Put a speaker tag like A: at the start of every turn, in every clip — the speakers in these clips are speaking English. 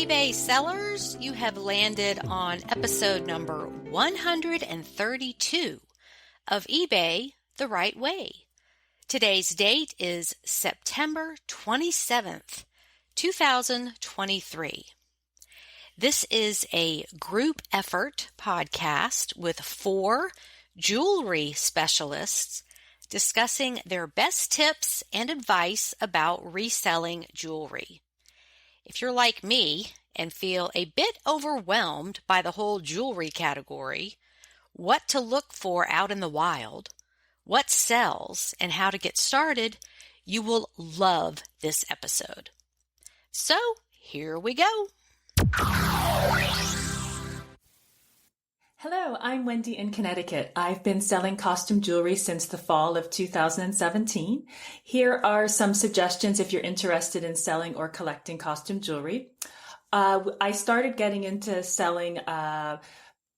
A: eBay sellers, you have landed on episode number 132 of eBay the Right Way. Today's date is September 27th, 2023. This is a group effort podcast with 4 jewelry specialists discussing their best tips and advice about reselling jewelry. If you're like me and feel a bit overwhelmed by the whole jewelry category, what to look for out in the wild, what sells, and how to get started, you will love this episode. So, here we go.
B: Hello, I'm Wendy in Connecticut. I've been selling costume jewelry since the fall of 2017. Here are some suggestions if you're interested in selling or collecting costume jewelry. I started getting into selling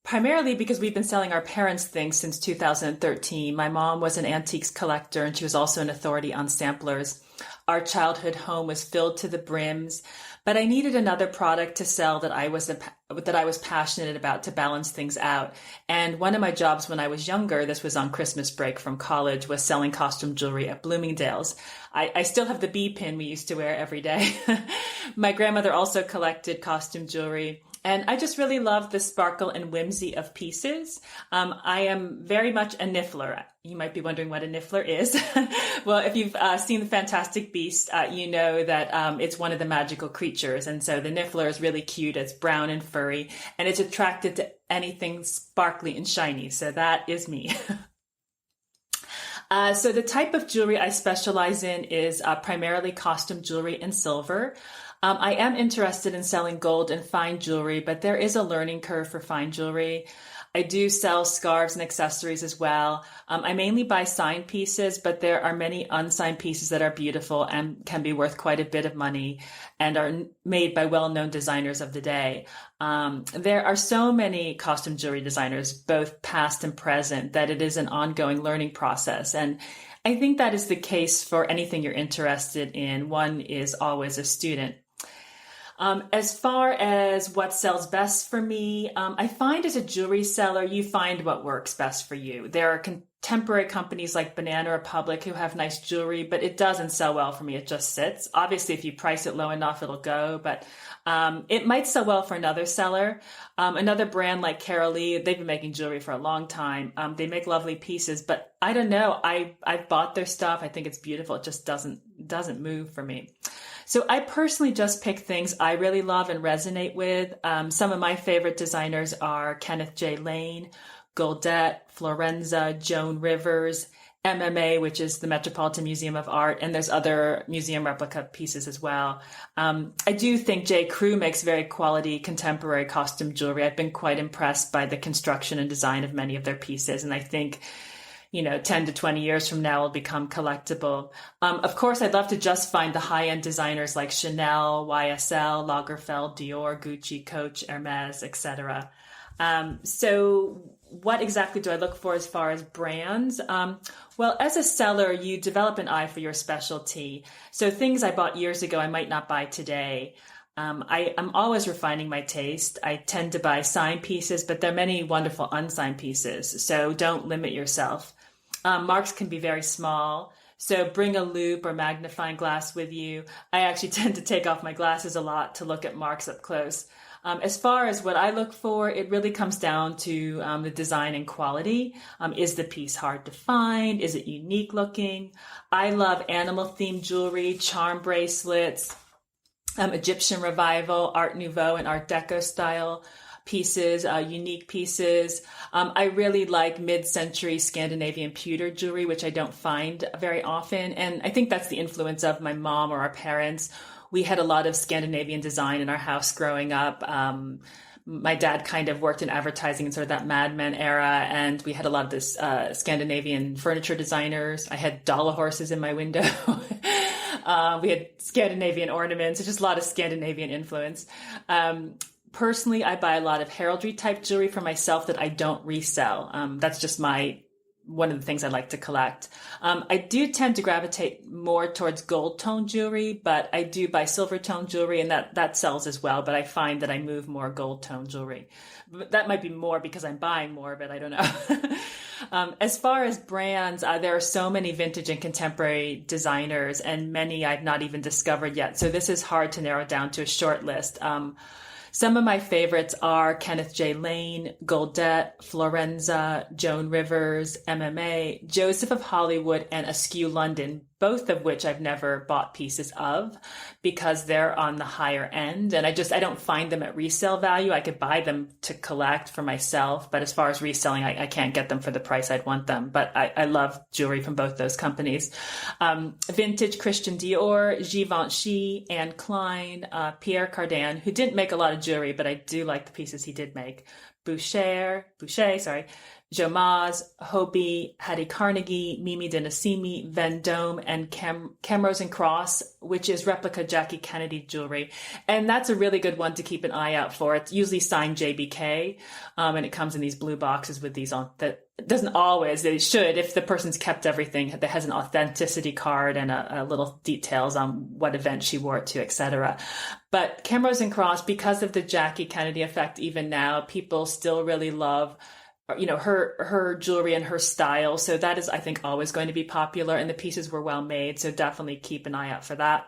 B: primarily because we've been selling our parents' things since 2013. My mom was an antiques collector and she was also an authority on samplers. Our childhood home was filled to the brims, but I needed another product to sell that I was passionate about to balance things out. And one of my jobs when I was younger, this was on Christmas break from college, was selling costume jewelry at Bloomingdale's. I still have the bee pin we used to wear every day. My grandmother also collected costume jewelry. And I just really love the sparkle and whimsy of pieces. I am very much a niffler. You might be wondering what a niffler is. Well, if you've seen The Fantastic Beasts, you know that it's one of the magical creatures. And so the niffler is really cute. It's brown and furry, and it's attracted to anything sparkly and shiny. So that is me. So the type of jewelry I specialize in is primarily costume jewelry and silver. I am interested in selling gold and fine jewelry, but there is a learning curve for fine jewelry. I do sell scarves and accessories as well. I mainly buy signed pieces, but there are many unsigned pieces that are beautiful and can be worth quite a bit of money and are made by well-known designers of the day. There are so many costume jewelry designers, both past and present, that it is an ongoing learning process. And I think that is the case for anything you're interested in. One is always a student. As far as what sells best for me, I find as a jewelry seller, you find what works best for you. There are contemporary companies like Banana Republic who have nice jewelry, but it doesn't sell well for me. It just sits. Obviously, if you price it low enough, it'll go, but it might sell well for another seller. Another brand like Cheryl, they've been making jewelry for a long time. They make lovely pieces, but I don't know. I've bought their stuff. I think it's beautiful. It just doesn't move for me. So I personally just pick things I really love and resonate with. Some of my favorite designers are Kenneth J. Lane, Goldette, Florenza, Joan Rivers, MMA, which is the Metropolitan Museum of Art, and there's other museum replica pieces as well. I do think J. Crew makes very quality contemporary costume jewelry. I've been quite impressed by the construction and design of many of their pieces, and I think 10 to 20 years from now will become collectible. Of course, I'd love to just find the high-end designers like Chanel, YSL, Lagerfeld, Dior, Gucci, Coach, Hermes, etc. So what exactly do I look for as far as brands? Well, as a seller, you develop an eye for your specialty. So things I bought years ago, I might not buy today. I'm always refining my taste. I tend to buy signed pieces, but there are many wonderful unsigned pieces. So don't limit yourself. Marks can be very small. So bring a loupe or magnifying glass with you. I actually tend to take off my glasses a lot to look at marks up close. As far as what I look for, it really comes down to the design and quality. Is the piece hard to find? Is it unique looking? I love animal themed jewelry, charm bracelets, Egyptian Revival, Art Nouveau, and Art Deco style pieces, unique pieces. I really like mid-century Scandinavian pewter jewelry, which I don't find very often. And I think that's the influence of my mom or our parents. We had a lot of Scandinavian design in our house growing up. My dad kind of worked in advertising in sort of that Mad Men era, and we had a lot of this Scandinavian furniture designers. I had dollar horses in my window. We had Scandinavian ornaments, just a lot of Scandinavian influence. Personally, I buy a lot of heraldry type jewelry for myself that I don't resell. That's just my one of the things I like to collect. I do tend to gravitate more towards gold tone jewelry, but I do buy silver tone jewelry, and that sells as well. But I find that I move more gold tone jewelry. But that might be more because I'm buying more of it. I don't know. As far as brands, there are so many vintage and contemporary designers, and many I've not even discovered yet. So this is hard to narrow down to a short list. Some of my favorites are Kenneth J. Lane, Goldette, Florenza, Joan Rivers, MMA, Joseph of Hollywood, and Askew London, both of which I've never bought pieces of because they're on the higher end. And I don't find them at resale value. I could buy them to collect for myself, but as far as reselling, I can't get them for the price I'd want them. But I love jewelry from both those companies. Vintage Christian Dior, Givenchy, Anne Klein, Pierre Cardin, who didn't make a lot of jewelry, but I do like the pieces he did make. Boucher, Jomaz, Hobie, Hattie Carnegie, Mimi Dinasimi, Vendome, and Camrose and Cross, which is replica Jackie Kennedy jewelry. And that's a really good one to keep an eye out for. It's usually signed JBK, and it comes in these blue boxes with these on that. It doesn't always, it should, if the person's kept everything, that has an authenticity card and a little details on what event she wore it to, etc. But Camrose and Cross, because of the Jackie Kennedy effect, even now, people still really love her jewelry and her style. So that is, I think, always going to be popular, and the pieces were well made. So definitely keep an eye out for that.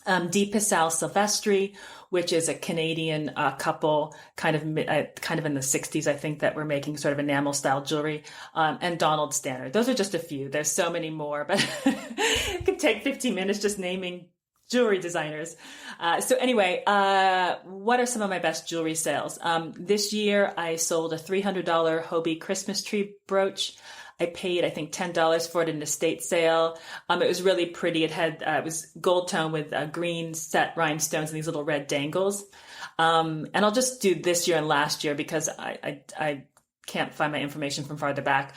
B: De Pissal Silvestri, which is a Canadian couple, kind of in the 60s, I think, that were making sort of enamel style jewelry, and Donald Stannard. Those are just a few. There's so many more, but it could take 15 minutes just naming jewelry designers. So anyway, what are some of my best jewelry sales? This year I sold a $300 Hobie Christmas tree brooch. I paid, I think, $10 for it in an estate sale. It was really pretty. It was gold tone with green set rhinestones and these little red dangles. And I'll just do this year and last year because I can't find my information from farther back.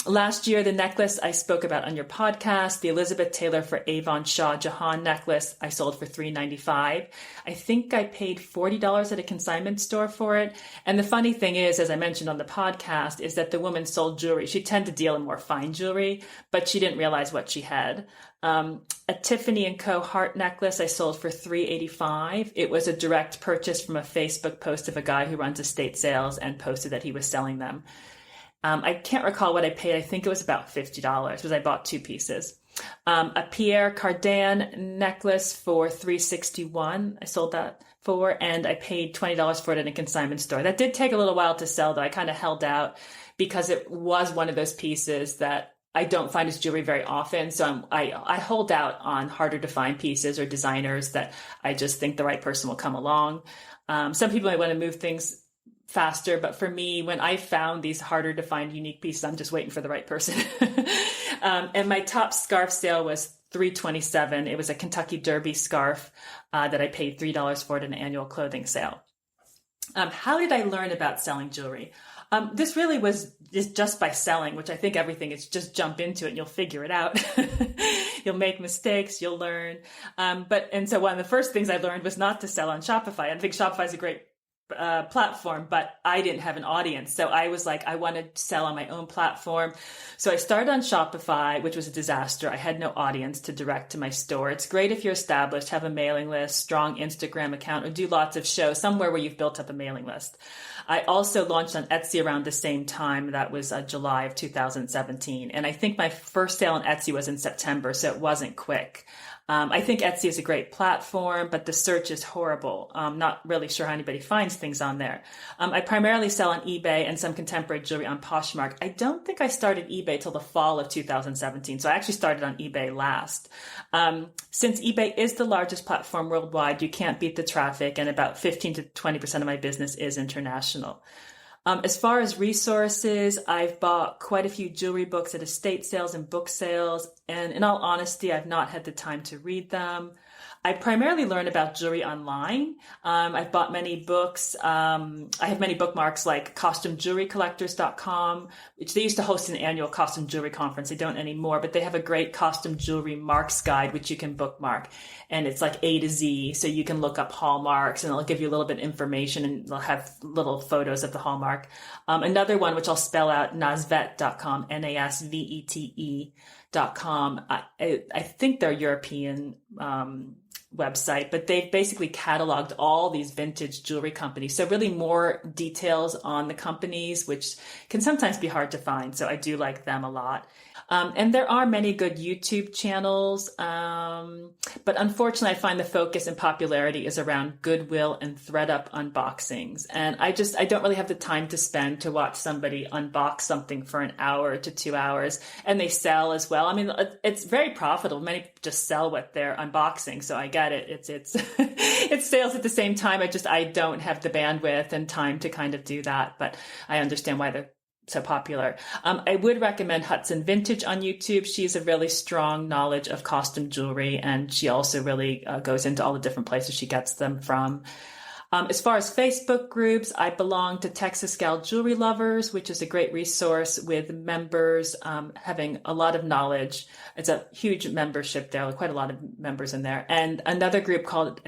B: Last year, the necklace I spoke about on your podcast, the Elizabeth Taylor for Avon Shah Jahan necklace, I sold for $395. I think I paid $40 at a consignment store for it. And the funny thing is, as I mentioned on the podcast, is that the woman sold jewelry. She tended to deal in more fine jewelry, but she didn't realize what she had. A Tiffany & Co. heart necklace I sold for $385. It was a direct purchase from a Facebook post of a guy who runs estate sales and posted that he was selling them. I can't recall what I paid. I think it was about $50 because I bought two pieces. A Pierre Cardin necklace for $361. I sold that for, and I paid $20 for it in a consignment store. That did take a little while to sell, though. I kind of held out because it was one of those pieces that I don't find as jewelry very often. So I hold out on harder to find pieces or designers that I just think the right person will come along. Some people might want to move things faster, but for me, when I found these harder to find unique pieces, I'm just waiting for the right person. And my top scarf sale was $327. It was a Kentucky Derby scarf that I paid $3 for at an annual clothing sale. How did I learn about selling jewelry? This really was just by selling, which I think everything is just jump into it and you'll figure it out. You'll make mistakes, you'll learn. And so one of the first things I learned was not to sell on Shopify. I think Shopify is a great platform, but I didn't have an audience. So I was like, I wanted to sell on my own platform. So I started on Shopify, which was a disaster. I had no audience to direct to my store. It's great if you're established, have a mailing list, strong Instagram account, or do lots of shows somewhere where you've built up a mailing list. I also launched on Etsy around the same time. That was July of 2017. And I think my first sale on Etsy was in September, so it wasn't quick. I think Etsy is a great platform, but the search is horrible. I'm not really sure how anybody finds things on there. I primarily sell on eBay and some contemporary jewelry on Poshmark. I don't think I started eBay till the fall of 2017, so I actually started on eBay last. Since eBay is the largest platform worldwide, you can't beat the traffic, and about 15 to 20% of my business is international. As far as resources, I've bought quite a few jewelry books at estate sales and book sales, And in all honesty, I've not had the time to read them. I primarily learn about jewelry online. I've bought many books. I have many bookmarks like costumejewelrycollectors.com, which they used to host an annual costume jewelry conference. They don't anymore, but they have a great costume jewelry marks guide, which you can bookmark. And it's like A to Z. So you can look up hallmarks and it'll give you a little bit of information and they'll have little photos of the hallmark. Another one, which I'll spell out, nasvete.com, NASVETE.com. I think they're European, website, but they've basically cataloged all these vintage jewelry companies. So really more details on the companies, which can sometimes be hard to find. So I do like them a lot. And there are many good YouTube channels. But unfortunately, I find the focus and popularity is around Goodwill and ThredUp unboxings. And I don't really have the time to spend to watch somebody unbox something for an hour to 2 hours. And they sell as well. I mean, it's very profitable. Many just sell what they're unboxing. So I get it. It's it's sales at the same time. I don't have the bandwidth and time to kind of do that, but I understand why they're so popular. I would recommend Hudson Vintage on YouTube. She has a really strong knowledge of costume jewelry, and she also really goes into all the different places she gets them from. As far as Facebook groups, I belong to Texas Gal Jewelry Lovers, which is a great resource with members having a lot of knowledge. It's a huge membership there, quite a lot of members in there. And another group called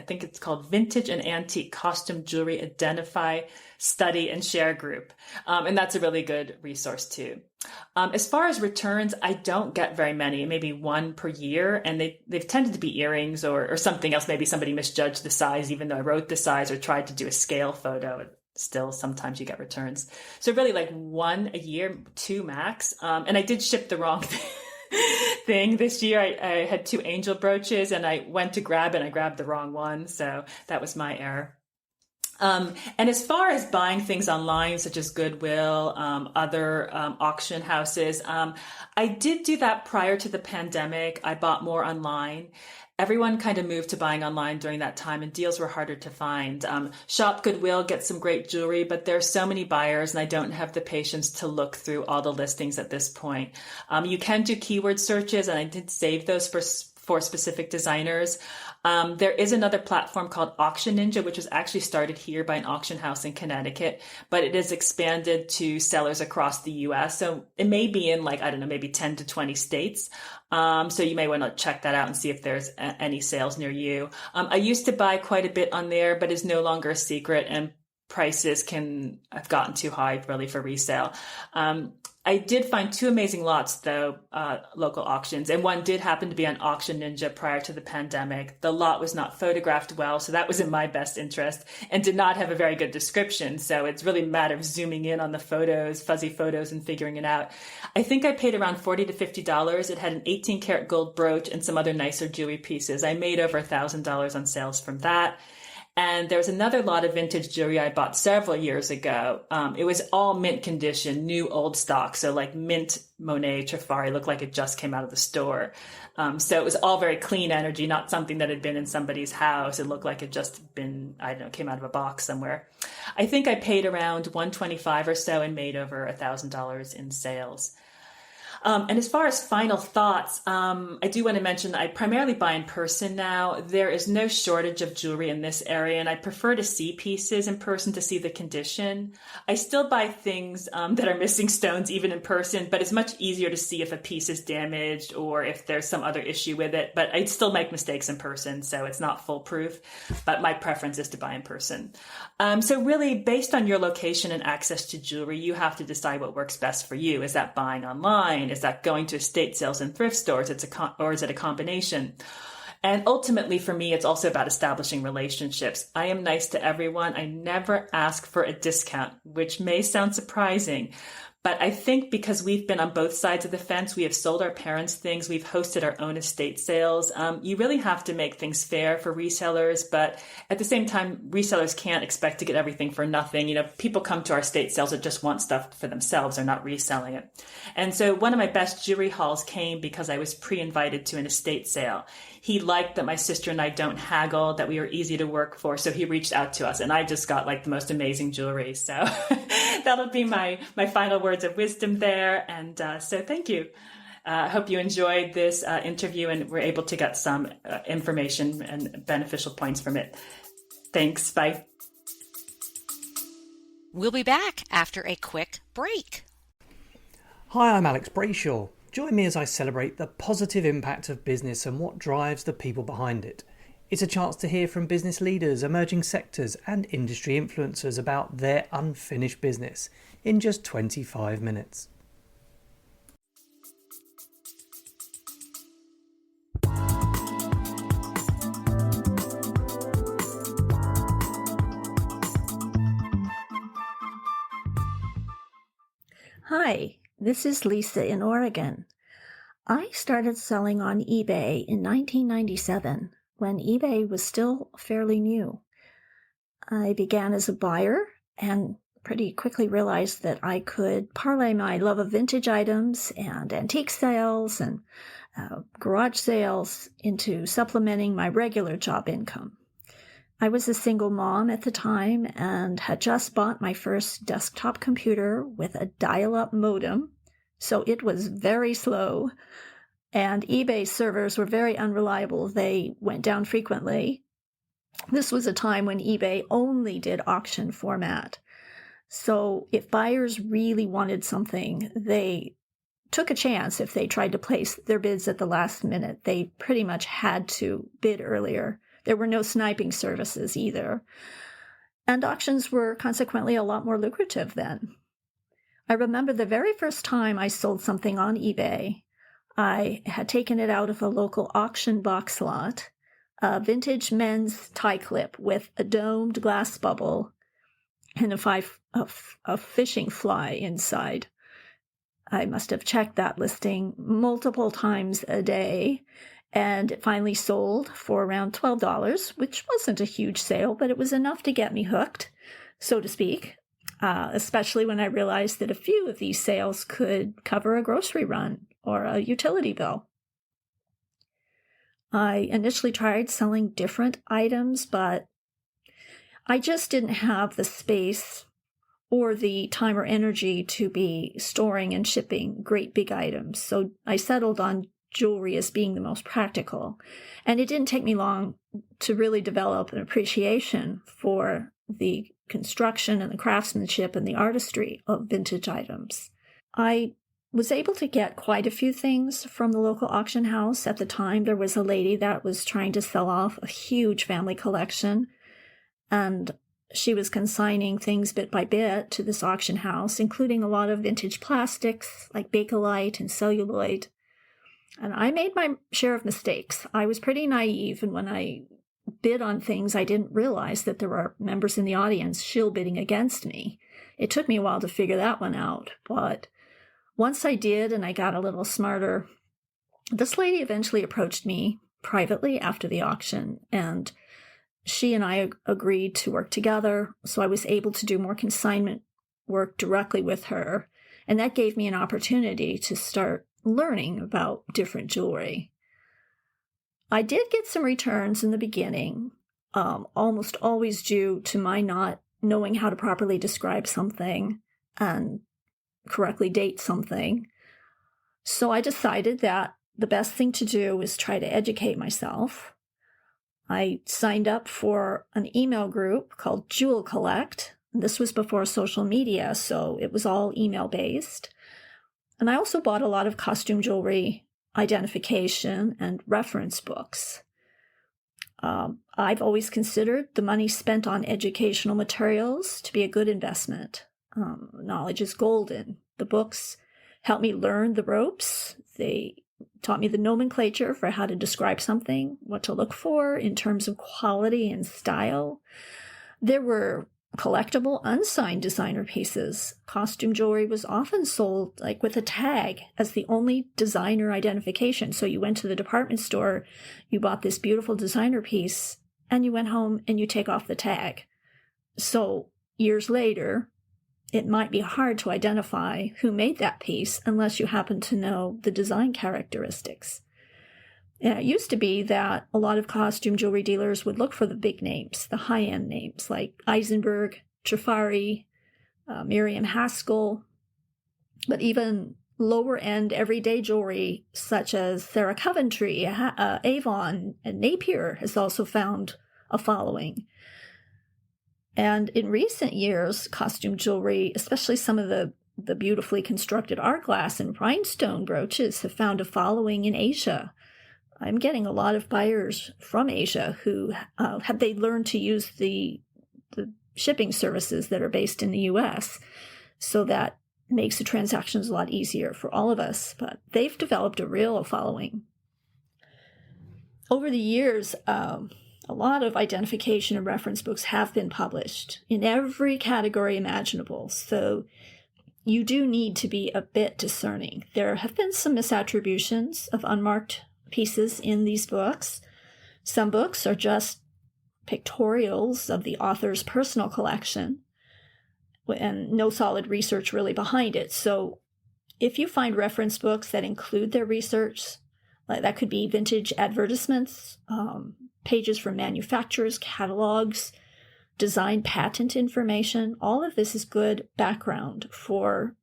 B: Vintage and Antique Costume Jewelry Identify, Study, and Share group. And that's a really good resource too. As far as returns, I don't get very many, maybe one per year. And they've tended to be earrings or something else. Maybe somebody misjudged the size, even though I wrote the size or tried to do a scale photo. Still, sometimes you get returns. So really like one a year, two max. And I did ship the wrong thing this year. I had 2 angel brooches and I went to grab it and I grabbed the wrong one. So that was my error. And as far as buying things online, such as Goodwill, other auction houses, I did do that prior to the pandemic. I bought more online. Everyone kind of moved to buying online during that time, and deals were harder to find. Shop Goodwill, get some great jewelry, but there are so many buyers, and I don't have the patience to look through all the listings at this point. You can do keyword searches, and I did save those for specific designers. There is another platform called Auction Ninja, which was actually started here by an auction house in Connecticut, but it is expanded to sellers across the US. So it may be in maybe 10 to 20 states. So you may want to check that out and see if there's any sales near you. I used to buy quite a bit on there, but it's no longer a secret, and prices have gotten too high really for resale. I did find 2 amazing lots, though, local auctions, and one did happen to be on Auction Ninja prior to the pandemic. The lot was not photographed well, so that was in my best interest, and did not have a very good description. So it's really a matter of zooming in on the photos, fuzzy photos, and figuring it out. I think I paid around $40 to $50. It had an 18-karat gold brooch and some other nicer jewelry pieces. I made over $1,000 on sales from that. And there's another lot of vintage jewelry I bought several years ago. It was all mint condition, new old stock. So like mint Monet Trifari looked like it just came out of the store. So it was all very clean energy, not something that had been in somebody's house. It looked like it just been, came out of a box somewhere. I think I paid around $125 or so and made over $1,000 in sales. And as far as final thoughts, I do want to mention that I primarily buy in person now. There is no shortage of jewelry in this area, and I prefer to see pieces in person to see the condition. I still buy things that are missing stones even in person, but it's much easier to see if a piece is damaged or if there's some other issue with it. But I still make mistakes in person, so it's not foolproof. But my preference is to buy in person. So really, based on your location and access to jewelry, you have to decide what works best for you. Is that buying online? Is that going to estate sales and thrift stores? Or is it a combination? And ultimately, for me, it's also about establishing relationships. I am nice to everyone. I never ask for a discount, which may sound surprising. But I think because we've been on both sides of the fence, we have sold our parents things, we've hosted our own estate sales. You really have to make things fair for resellers, but at the same time, resellers can't expect to get everything for nothing. People come to our estate sales that just want stuff for themselves. They're not reselling it. And so one of my best jewelry hauls came because I was pre-invited to an estate sale. He liked that my sister and I don't haggle, that we were easy to work for. So he reached out to us, and I just got the most amazing jewelry. So that'll be my final words of wisdom there. And so thank you. I hope you enjoyed this interview and were able to get some information and beneficial points from it. Thanks. Bye.
A: We'll be back after a quick break.
C: Hi, I'm Alex Brayshaw. Join me as I celebrate the positive impact of business and what drives the people behind it. It's a chance to hear from business leaders, emerging sectors and industry influencers about their unfinished business in just 25 minutes.
D: Hi, this is Lisa in Oregon. I started selling on eBay in 1997 when eBay was still fairly new. I began as a buyer and pretty quickly realized that I could parlay my love of vintage items and antique sales and garage sales into supplementing my regular job income. I was a single mom at the time and had just bought my first desktop computer with a dial-up modem, so it was very slow, and eBay servers were very unreliable. They went down frequently. This was a time when eBay only did auction format. So if buyers really wanted something, they took a chance if they tried to place their bids at the last minute. They pretty much had to bid earlier. There were no sniping services either. And auctions were consequently a lot more lucrative then. I remember the very first time I sold something on eBay, I had taken it out of a local auction box lot, a vintage men's tie clip with a domed glass bubble and a fishing fly inside. I must have checked that listing multiple times a day, and it finally sold for around $12, which wasn't a huge sale, but it was enough to get me hooked, so to speak, especially when I realized that a few of these sales could cover a grocery run or a utility bill. I initially tried selling different items, but I just didn't have the space or the time or energy to be storing and shipping great big items, so I settled on jewelry as being the most practical. And it didn't take me long to really develop an appreciation for the construction and the craftsmanship and the artistry of vintage items. I was able to get quite a few things from the local auction house. At the time, there was a lady that was trying to sell off a huge family collection, and she was consigning things bit by bit to this auction house, including a lot of vintage plastics like Bakelite and celluloid. And I made my share of mistakes. I was pretty naive, and when I bid on things, I didn't realize that there were members in the audience shill bidding against me. It took me a while to figure that one out, but once I did and I got a little smarter, this lady eventually approached me privately after the auction, and she and I agreed to work together, so I was able to do more consignment work directly with her, and that gave me an opportunity to start learning about different jewelry. I did get some returns in the beginning, almost always due to my not knowing how to properly describe something and correctly date something. So I decided that the best thing to do was try to educate myself. I signed up for an email group called Jewel Collect. This was before social media, so it was all email-based. And I also bought a lot of costume jewelry identification and reference books. I've always considered the money spent on educational materials to be a good investment. Knowledge is golden. The books helped me learn the ropes. They taught me the nomenclature for how to describe something, what to look for in terms of quality and style. There were collectible, unsigned designer pieces. Costume jewelry was often sold like with a tag as the only designer identification. So you went to the department store, you bought this beautiful designer piece, and you went home and you take off the tag. So years later, it might be hard to identify who made that piece unless you happen to know the design characteristics. And it used to be that a lot of costume jewelry dealers would look for the big names, the high-end names like Eisenberg, Trifari, Miriam Haskell. But even lower end everyday jewelry such as Sarah Coventry, Avon, and Napier has also found a following. And in recent years, costume jewelry, especially some of the beautifully constructed art glass and rhinestone brooches, have found a following in Asia. I'm getting a lot of buyers from Asia who have they learned to use the shipping services that are based in the U.S., so that makes the transactions a lot easier for all of us. But they've developed a real following. Over the years, a lot of identification and reference books have been published in every category imaginable. So you do need to be a bit discerning. There have been some misattributions of unmarked pieces in these books. Some books are just pictorials of the author's personal collection and no solid research really behind it. So if you find reference books that include their research, that could be vintage advertisements, pages from manufacturers, catalogs, design patent information, all of this is good background for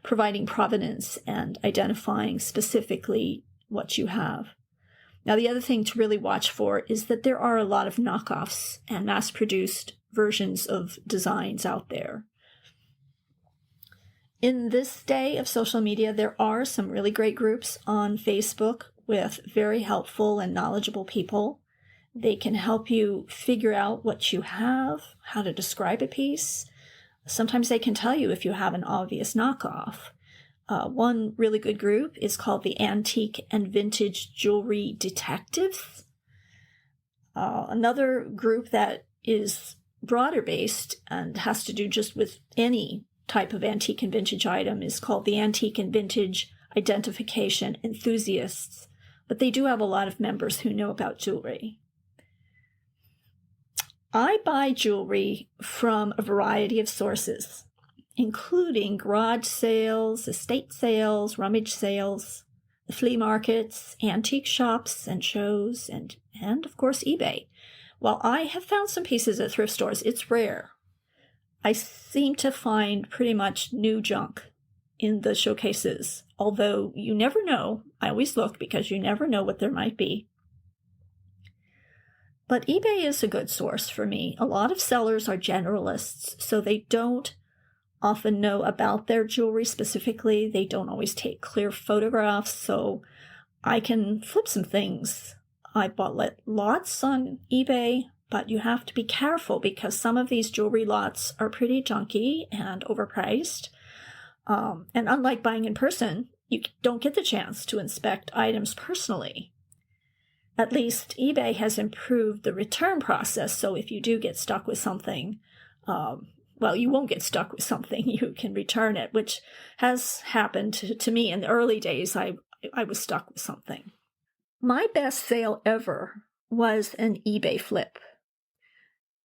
D: providing provenance and identifying specifically what you have. Now, the other thing to really watch for is that there are a lot of knockoffs and mass-produced versions of designs out there. In this day of social media, there are some really great groups on Facebook with very helpful and knowledgeable people. They can help you figure out what you have, how to describe a piece. Sometimes they can tell you if you have an obvious knockoff. One really good group is called the Antique and Vintage Jewelry Detectives. Another group that is broader based and has to do just with any type of antique and vintage item is called the Antique and Vintage Identification Enthusiasts. But they do have a lot of members who know about jewelry. I buy jewelry from a variety of sources, including garage sales, estate sales, rummage sales, the flea markets, antique shops and shows, and of course eBay. While I have found some pieces at thrift stores, it's rare. I seem to find pretty much new junk in the showcases, although you never know. I always look because you never know what there might be. But eBay is a good source for me. A lot of sellers are generalists, so they don't often know about their jewelry specifically. They don't always take clear photographs, so I can flip some things. I bought lots on eBay, but you have to be careful because some of these jewelry lots are pretty junky and overpriced. And unlike buying in person, you don't get the chance to inspect items personally. At least eBay has improved the return process, so if you do get stuck with something, you won't get stuck with something. You can return it, which has happened to me in the early days. I was stuck with something. My best sale ever was an eBay flip.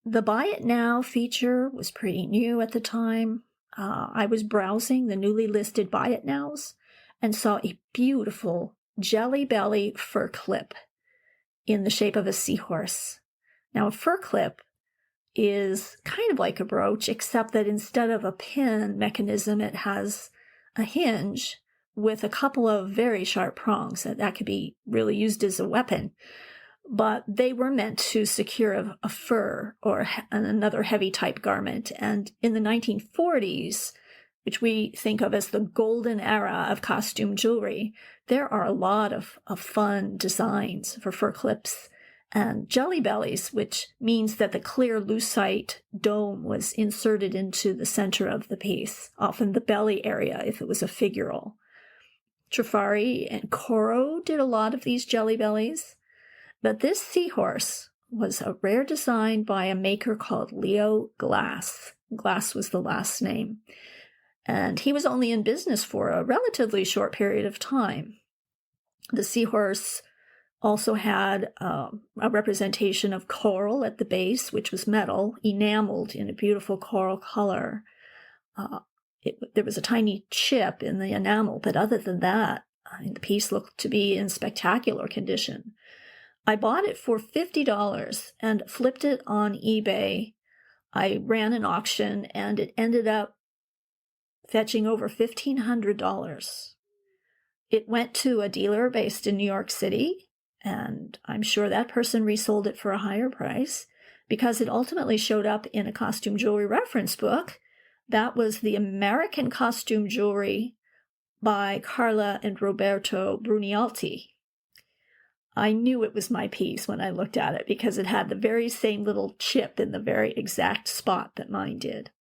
D: The Buy It Now feature was pretty new at the time. I was browsing the newly listed Buy It Nows and saw a beautiful Jelly Belly fur clip in the shape of a seahorse. Now, a fur clip is kind of like a brooch, except that instead of a pin mechanism, it has a hinge with a couple of very sharp prongs. That could be really used as a weapon. But they were meant to secure a fur or another heavy type garment. And in the 1940s, which we think of as the golden era of costume jewelry, there are a lot of fun designs for fur clips and jelly bellies, which means that the clear lucite dome was inserted into the center of the piece, often the belly area if it was a figural. Trifari and Coro did a lot of these jelly bellies, but this seahorse was a rare design by a maker called Leo Glass. Glass was the last name. And he was only in business for a relatively short period of time. The seahorse also had a representation of coral at the base, which was metal, enameled in a beautiful coral color. There was a tiny chip in the enamel, but other than that, the piece looked to be in spectacular condition. I bought it for $50 and flipped it on eBay. I ran an auction, and it ended up fetching over $1,500. it went to a dealer based in New York City, and I'm sure that person resold it for a higher price because it ultimately showed up in a costume jewelry reference book. That was the American Costume Jewelry by Carla and Roberto Brunialti. I knew it was my piece when I looked at it because it had the very same little chip in the very exact spot that mine did.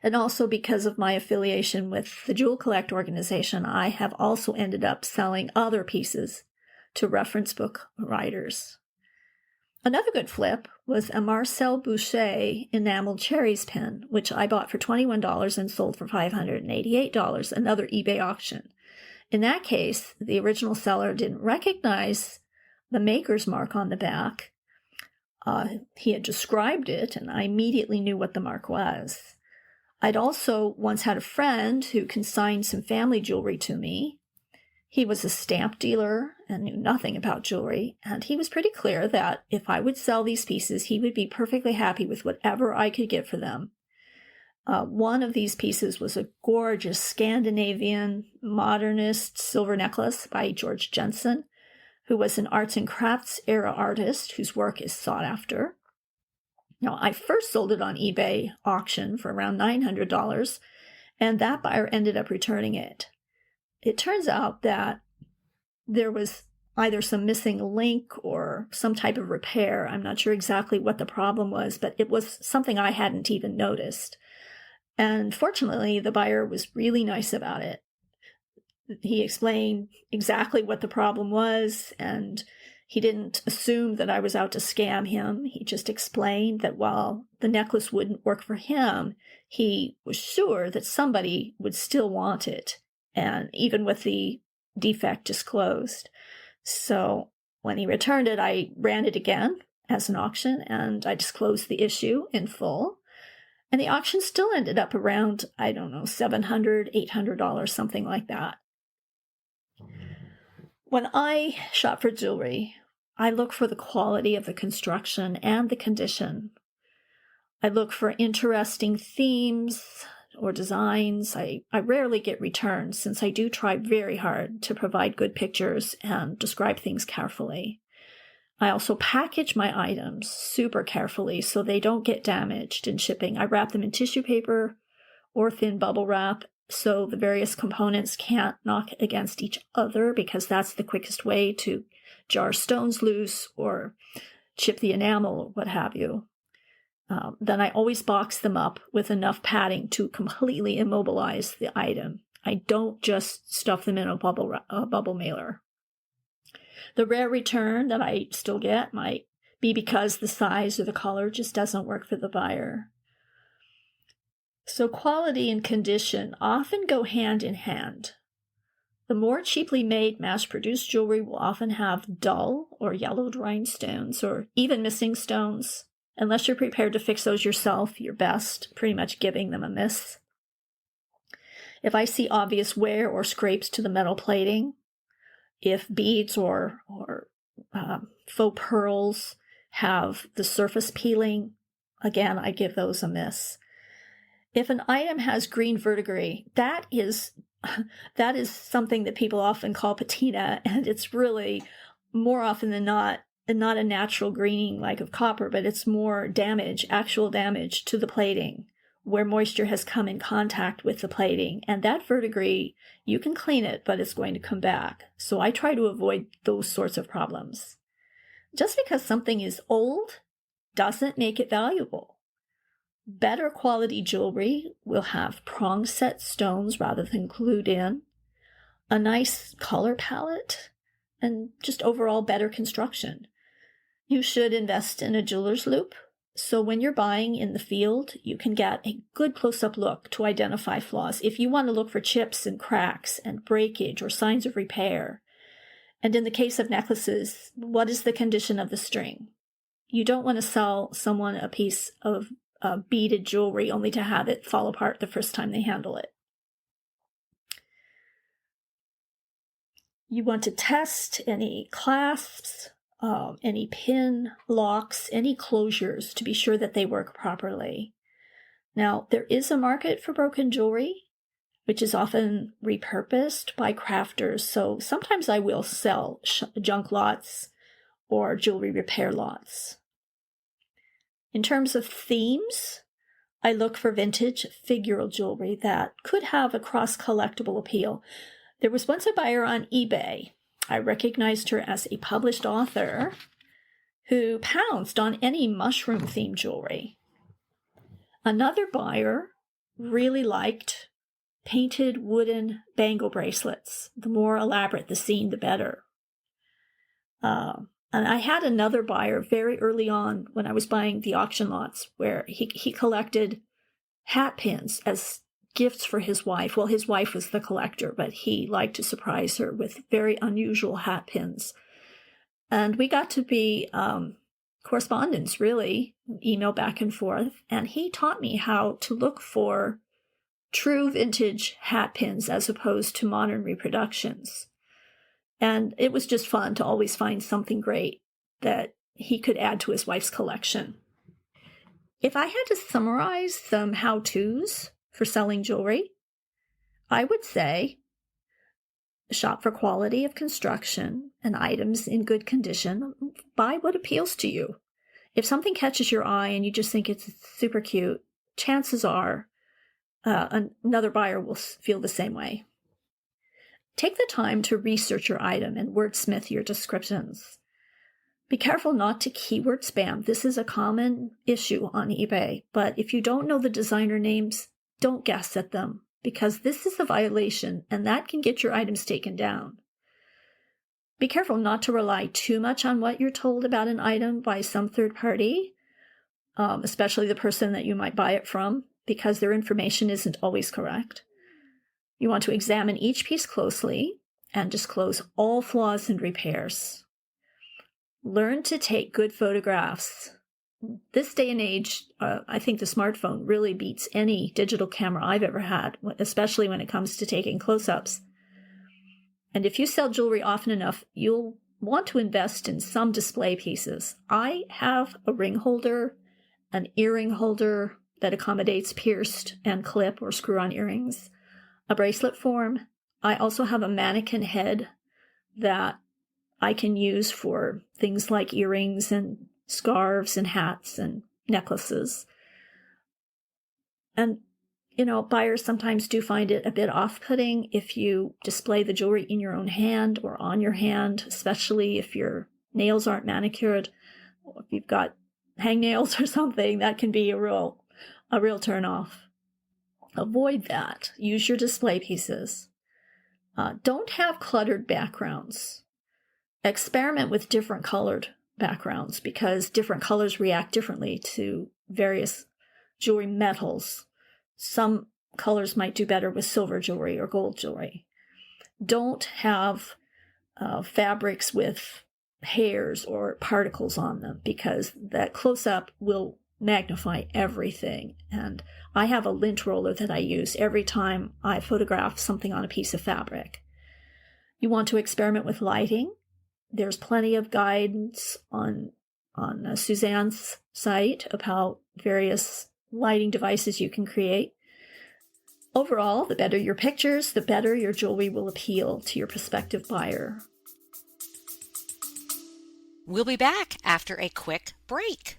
D: And also because of my affiliation with the Jewel Collect organization, I have also ended up selling other pieces to reference book writers. Another good flip was a Marcel Boucher enameled cherries pin, which I bought for $21 and sold for $588, another eBay auction. In that case, the original seller didn't recognize the maker's mark on the back. He had described it, and I immediately knew what the mark was. I'd also once had a friend who consigned some family jewelry to me. He was a stamp dealer and knew nothing about jewelry, and he was pretty clear that if I would sell these pieces, he would be perfectly happy with whatever I could get for them. One of these pieces was a gorgeous Scandinavian modernist silver necklace by George Jensen, who was an arts and crafts era artist whose work is sought after. Now, I first sold it on eBay auction for around $900, and that buyer ended up returning it. It turns out that there was either some missing link or some type of repair. I'm not sure exactly what the problem was, but it was something I hadn't even noticed. And fortunately, the buyer was really nice about it. He explained exactly what the problem was, and he didn't assume that I was out to scam him. He just explained that while the necklace wouldn't work for him, he was sure that somebody would still want it, and even with the defect disclosed. So when he returned it, I ran it again as an auction, and I disclosed the issue in full. And the auction still ended up around, I don't know, $700, $800, something like that. When I shop for jewelry, I look for the quality of the construction and the condition. I look for interesting themes or designs. I rarely get returns since I do try very hard to provide good pictures and describe things carefully. I also package my items super carefully so they don't get damaged in shipping. I wrap them in tissue paper or thin bubble wrap so the various components can't knock against each other because that's the quickest way to jar stones loose or chip the enamel or what have you. Then I always box them up with enough padding to completely immobilize the item. I don't just stuff them in a bubble mailer. The rare return that I still get might be because the size or the color just doesn't work for the buyer. So quality and condition often go hand in hand. The more cheaply made mass-produced jewelry will often have dull or yellowed rhinestones or even missing stones. Unless you're prepared to fix those yourself, you're best pretty much giving them a miss. If I see obvious wear or scrapes to the metal plating, if beads or faux pearls have the surface peeling, again, I give those a miss. If an item has green verdigris, that is something that people often call patina, and it's really more often than not a natural greening like of copper, but it's more damage, actual damage to the plating, where moisture has come in contact with the plating. And that verdigris, you can clean it, but it's going to come back. So I try to avoid those sorts of problems. Just because something is old doesn't make it valuable. Better quality jewelry will have prong set stones rather than glued in, a nice color palette, and just overall better construction. You should invest in a jeweler's loupe, so when you're buying in the field, you can get a good close-up look to identify flaws. If you want to look for chips and cracks and breakage or signs of repair. And in the case of necklaces, what is the condition of the string? You don't want to sell someone a piece of beaded jewelry only to have it fall apart the first time they handle it. You want to test any clasps, any pin locks, any closures to be sure that they work properly. Now, there is a market for broken jewelry. which is often repurposed by crafters. So sometimes I will sell junk lots or jewelry repair lots. In terms of themes, I look for vintage figural jewelry that could have a cross-collectible appeal. There was once a buyer on eBay. I recognized her as a published author who pounced on any mushroom-themed jewelry. Another buyer really liked painted wooden bangle bracelets. The more elaborate the scene, the better. And I had another buyer very early on when I was buying the auction lots where he collected hat pins as gifts for his wife. Well, his wife was the collector, but he liked to surprise her with very unusual hat pins. And we got to be correspondence, really, email back and forth. And he taught me how to look for true vintage hat pins as opposed to modern reproductions. And it was just fun to always find something great that he could add to his wife's collection. If I had to summarize some how-tos for selling jewelry, I would say shop for quality of construction and items in good condition. Buy what appeals to you. If something catches your eye and you just think it's super cute, chances are another buyer will feel the same way. Take the time to research your item and wordsmith your descriptions. Be careful not to keyword spam. This is a common issue on eBay, but if you don't know the designer names, don't guess at them, because this is a violation and that can get your items taken down. Be careful not to rely too much on what you're told about an item by some third party, especially the person that you might buy it from, because their information isn't always correct. You want to examine each piece closely and disclose all flaws and repairs. Learn to take good photographs. This day and age, I think the smartphone really beats any digital camera I've ever had, especially when it comes to taking close-ups. And if you sell jewelry often enough, you'll want to invest in some display pieces. I have a ring holder, an earring holder that accommodates pierced and clip or screw-on earrings, a bracelet form. I also have a mannequin head that I can use for things like earrings and scarves and hats and necklaces. And, buyers sometimes do find it a bit off-putting if you display the jewelry in your own hand or on your hand, especially if your nails aren't manicured, or if you've got hangnails or something. That can be a real turn-off. Avoid that. Use your display pieces. Don't have cluttered backgrounds. Experiment with different colored backgrounds because different colors react differently to various jewelry metals. Some colors might do better with silver jewelry or gold jewelry. Don't have fabrics with hairs or particles on them because that close-up will magnify everything. And I have a lint roller that I use every time I photograph something on a piece of fabric. You want to experiment with lighting. There's plenty of guidance on Suzanne's site about various lighting devices you can create. Overall, the better your pictures, the better your jewelry will appeal to your prospective buyer.
A: We'll be back after a quick break.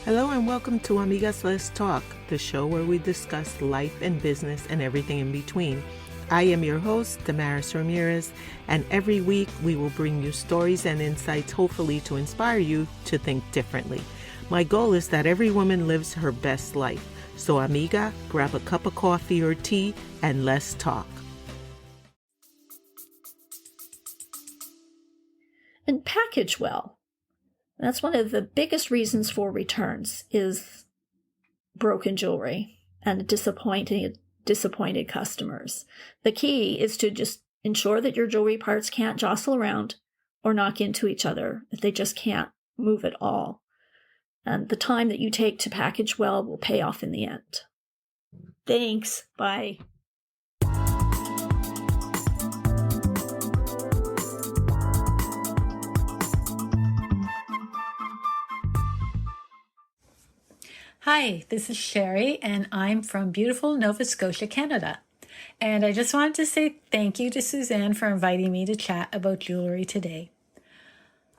E: Hello and welcome to Amigas Let's Talk, the show where we discuss life and business and everything in between. I am your host, Damaris Ramirez, and every week we will bring you stories and insights, hopefully to inspire you to think differently. My goal is that every woman lives her best life. So amiga, grab a cup of coffee or tea and let's talk.
D: And package well. That's one of the biggest reasons for returns is broken jewelry and disappointed customers. The key is to just ensure that your jewelry parts can't jostle around or knock into each other, that they just can't move at all. And the time that you take to package well will pay off in the end. Thanks. Bye.
F: Hi, this is Sherry, and I'm from beautiful Nova Scotia, Canada. and I just wanted to say thank you to Suzanne for inviting me to chat about jewelry today.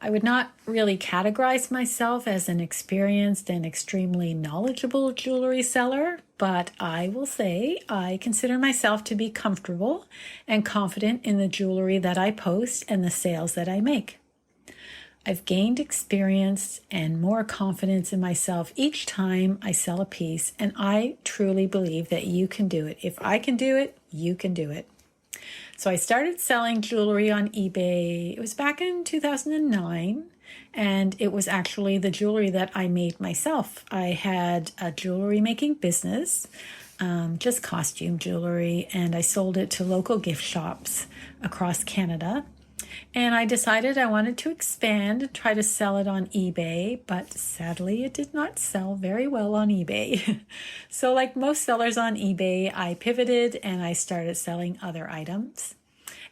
F: I would not really categorize myself as an experienced and extremely knowledgeable jewelry seller, but I will say I consider myself to be comfortable and confident in the jewelry that I post and the sales that I make. I've gained experience and more confidence in myself each time I sell a piece, and I truly believe that you can do it. If I can do it, you can do it. So I started selling jewelry on eBay. It was back in 2009, and it was actually the jewelry that I made myself. I had a jewelry making business, just costume jewelry, and I sold it to local gift shops across Canada. And I decided I wanted to expand and try to sell it on eBay, but sadly it did not sell very well on eBay. So like most sellers on eBay, I pivoted and I started selling other items.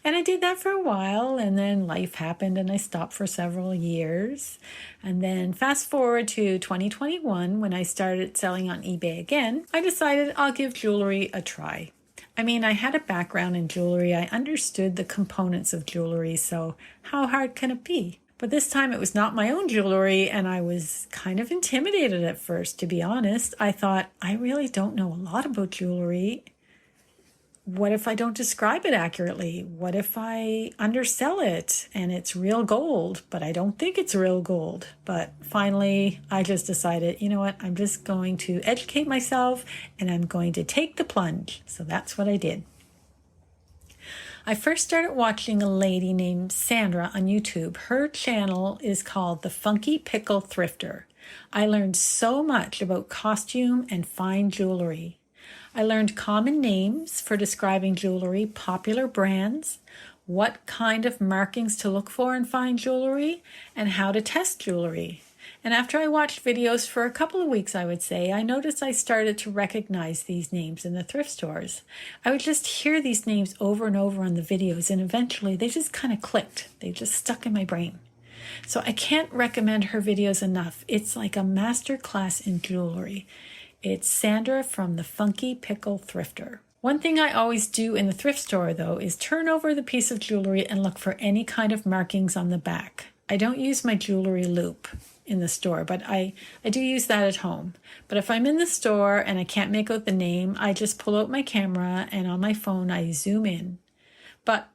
F: And I did that for a while, and then life happened and I stopped for several years. And then fast forward to 2021, when I started selling on eBay again, I decided I'll give jewelry a try. I mean, I had a background in jewelry. I understood the components of jewelry, so how hard can it be? But this time it was not my own jewelry, and I was kind of intimidated at first, to be honest. I thought, I really don't know a lot about jewelry. What if I don't describe it accurately? What if I undersell it and it's real gold, but I don't think it's real gold? But finally, I just decided, you know what? I'm just going to educate myself and I'm going to take the plunge. So that's what I did. I first started watching a lady named Sandra on YouTube. Her channel is called The Funky Pickle Thrifter. I learned so much about costume and fine jewelry. I learned common names for describing jewelry, popular brands, what kind of markings to look for in fine jewelry, and how to test jewelry. And after I watched videos for a couple of weeks, I would say, I noticed I started to recognize these names in the thrift stores. I would just hear these names over and over on the videos, and eventually they just kind of clicked. They just stuck in my brain. So I can't recommend her videos enough. It's like a master class in jewelry. It's Sandra from The Funky Pickle Thrifter. One thing I always do in the thrift store, though, is turn over the piece of jewelry and look for any kind of markings on the back. I don't use my jewelry loop in the store, but I do use that at home. But if I'm in the store and I can't make out the name, I just pull out my camera and on my phone I zoom in. But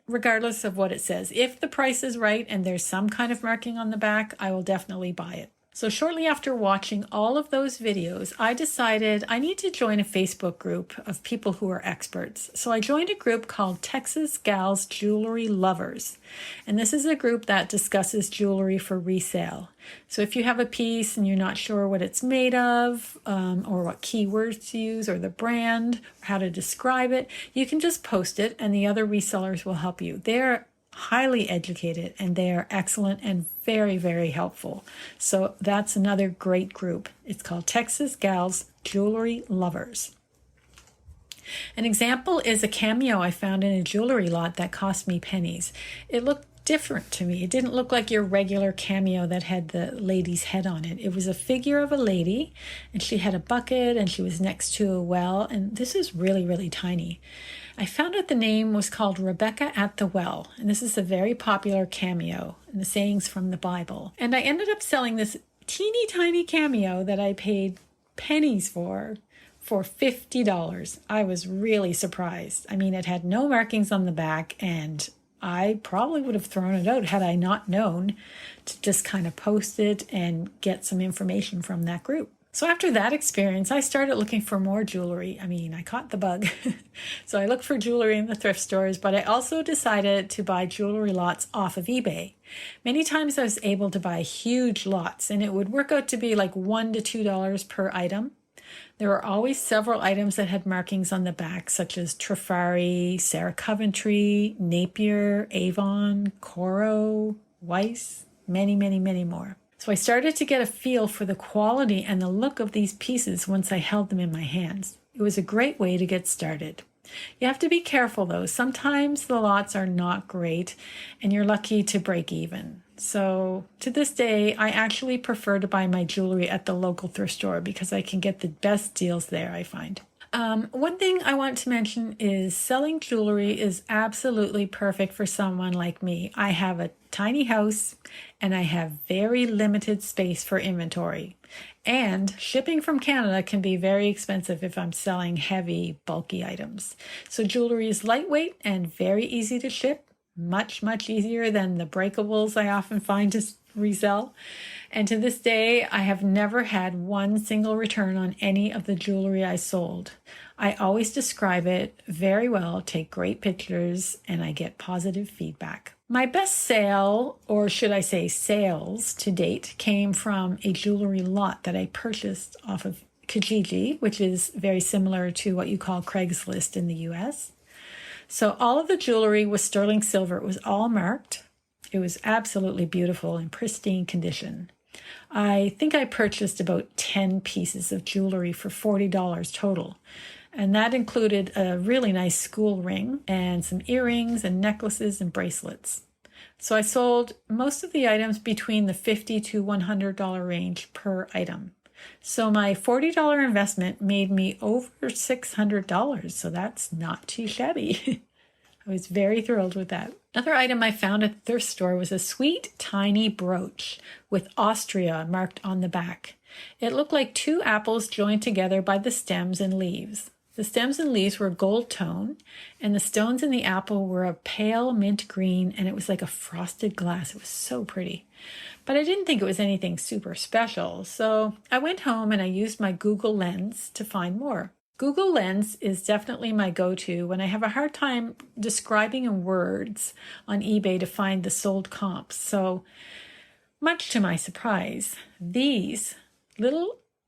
F: regardless of what it says, if the price is right and there's some kind of marking on the back, I will definitely buy it. So shortly after watching all of those videos, I decided I need to join a Facebook group of people who are experts. So I joined a group called Texas Gals Jewelry Lovers. And this is a group that discusses jewelry for resale. So if you have a piece and you're not sure what it's made of, or what keywords to use, or the brand, or how to describe it, you can just post it and the other resellers will help you. They're highly educated and they are excellent and very, very helpful. So that's another great group. It's called Texas Gals Jewelry Lovers. An example is a cameo I found in a jewelry lot that cost me pennies. It looked different to me. It didn't look like your regular cameo that had the lady's head on it. It was a figure of a lady and she had a bucket and she was next to a well, and this is really, really tiny. I found out the name was called Rebecca at the Well, and this is a very popular cameo and the sayings from the Bible. And I ended up selling this teeny tiny cameo that I paid pennies for $50. I was really surprised. I mean, it had no markings on the back, and I probably would have thrown it out had I not known to just kind of post it and get some information from that group. So after that experience, I started looking for more jewelry. I mean, I caught the bug. So I looked for jewelry in the thrift stores, but I also decided to buy jewelry lots off of eBay. Many times I was able to buy huge lots, and it would work out to be like $1 to $2 per item. There were always several items that had markings on the back, such as Trifari, Sarah Coventry, Napier, Avon, Coro, Weiss, many, many, many more. So I started to get a feel for the quality and the look of these pieces once I held them in my hands. It was a great way to get started. You have to be careful though. Sometimes the lots are not great and you're lucky to break even. So to this day, I actually prefer to buy my jewelry at the local thrift store because I can get the best deals there, I find. One thing I want to mention is selling jewelry is absolutely perfect for someone like me. I have a tiny house and I have very limited space for inventory. And shipping from Canada can be very expensive if I'm selling heavy, bulky items. So jewelry is lightweight and very easy to ship, much, much easier than the breakables I often find to resell. And to this day, I have never had one single return on any of the jewelry I sold. I always describe it very well, take great pictures, and I get positive feedback. My best sale, or should I say sales to date, came from a jewelry lot that I purchased off of Kijiji, which is very similar to what you call Craigslist in the US. So all of the jewelry was sterling silver. It was all marked. It was absolutely beautiful in pristine condition. I think I purchased about 10 pieces of jewelry for $40 total. And that included a really nice school ring and some earrings and necklaces and bracelets. So I sold most of the items between the $50 to $100 range per item. So my $40 investment made me over $600. So that's not too shabby. I was very thrilled with that. Another item I found at the thrift store was a sweet, tiny brooch with Austria marked on the back. It looked like two apples joined together by the stems and leaves. The stems and leaves were gold tone, and the stones in the apple were a pale mint green, and it was like a frosted glass. It was so pretty. But I didn't think it was anything super special, so I went home and I used my Google Lens to find more. Google Lens is definitely my go-to when I have a hard time describing in words on eBay to find the sold comps. So, much to my surprise, these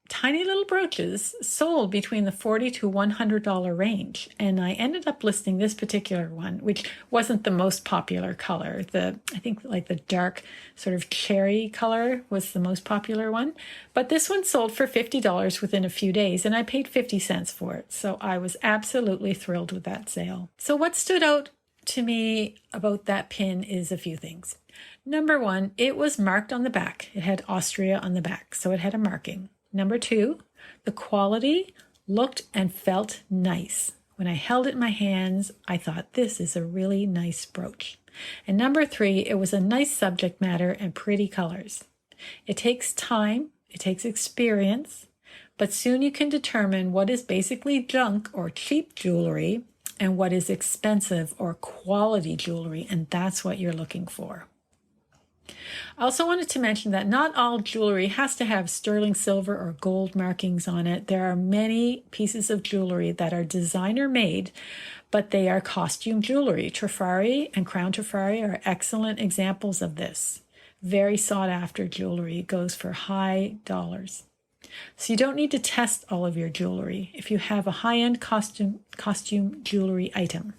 F: tiny little brooches sold between the $40 to $100 range. And I ended up listing this particular one, which wasn't the most popular color. I think like the dark sort of cherry color was the most popular one. But this one sold for $50 within a few days, and I paid 50 cents for it. So I was absolutely thrilled with that sale. So what stood out to me about that pin is a few things. Number one, it was marked on the back. It had Austria on the back, so it had a marking. Number two, the quality looked and felt nice. When I held it in my hands, I thought, this is a really nice brooch. And number three, it was a nice subject matter and pretty colors. It takes time, it takes experience, but soon you can determine what is basically junk or cheap jewelry and what is expensive or quality jewelry, and that's what you're looking for. I also wanted to mention that not all jewelry has to have sterling silver or gold markings on it. There are many pieces of jewelry that are designer made, but they are costume jewelry. Trifari and Crown Trifari are excellent examples of this. Very sought after jewelry. It goes for high dollars. So you don't need to test all of your jewelry if you have a high-end costume jewelry item.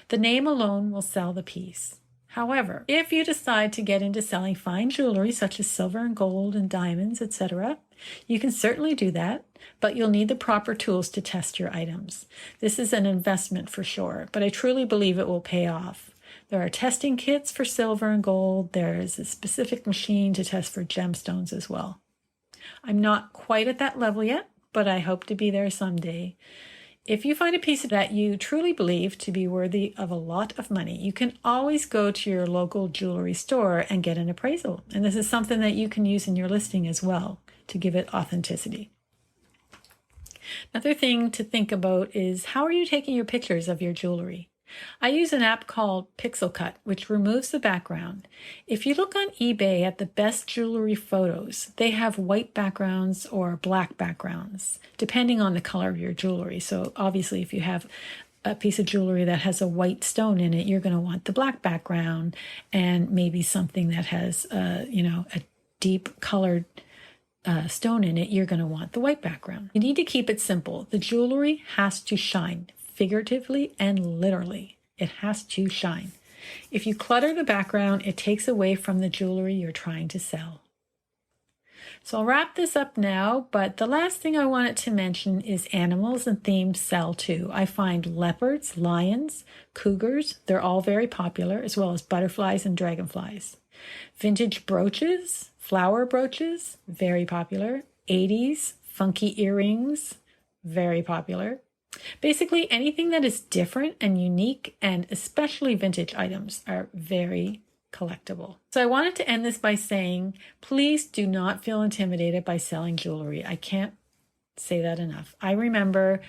F: The name alone will sell the piece. However, if you decide to get into selling fine jewelry such as silver and gold and diamonds, etc., you can certainly do that, but you'll need the proper tools to test your items. This is an investment for sure, but I truly believe it will pay off. There are testing kits for silver and gold. There is a specific machine to test for gemstones as well. I'm not quite at that level yet, but I hope to be there someday. If you find a piece that you truly believe to be worthy of a lot of money, you can always go to your local jewelry store and get an appraisal. And this is something that you can use in your listing as well to give it authenticity. Another thing to think about is, how are you taking your pictures of your jewelry? I use an app called Pixel Cut, which removes the background. If you look on eBay at the best jewelry photos, they have white backgrounds or black backgrounds, depending on the color of your jewelry. So obviously, if you have a piece of jewelry that has a white stone in it, you're going to want the black background, and maybe something that has, a deep colored stone in it, you're going to want the white background. You need to keep it simple. The jewelry has to shine. Figuratively and literally, it has to shine. If you clutter the background, it takes away from the jewelry you're trying to sell. So I'll wrap this up now, but the last thing I wanted to mention is animals and themes sell too. I find leopards, lions, cougars, they're all very popular, as well as butterflies and dragonflies. Vintage brooches, flower brooches, very popular. 80s, funky earrings, very popular. Basically, anything that is different and unique, and especially vintage items, are very collectible. So I wanted to end this by saying, please do not feel intimidated by selling jewelry. I can't say that enough. I remember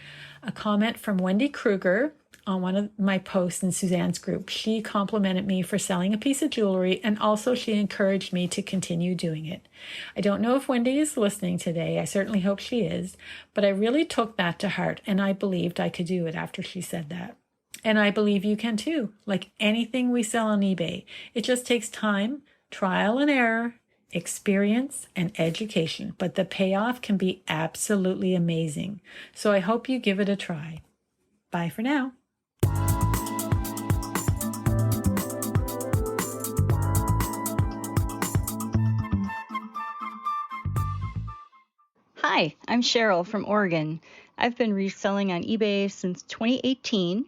F: a comment from Wendy Kruger on one of my posts in Suzanne's group. She complimented me for selling a piece of jewelry, and also she encouraged me to continue doing it. I don't know if Wendy is listening today. I certainly hope she is, but I really took that to heart, and I believed I could do it after she said that. And I believe you can too. Like anything we sell on eBay, it just takes time, trial and error, experience, and education, but the payoff can be absolutely amazing. So I hope you give it a try. Bye for now.
G: Hi, I'm Cheryl from Oregon. I've been reselling on eBay since 2018,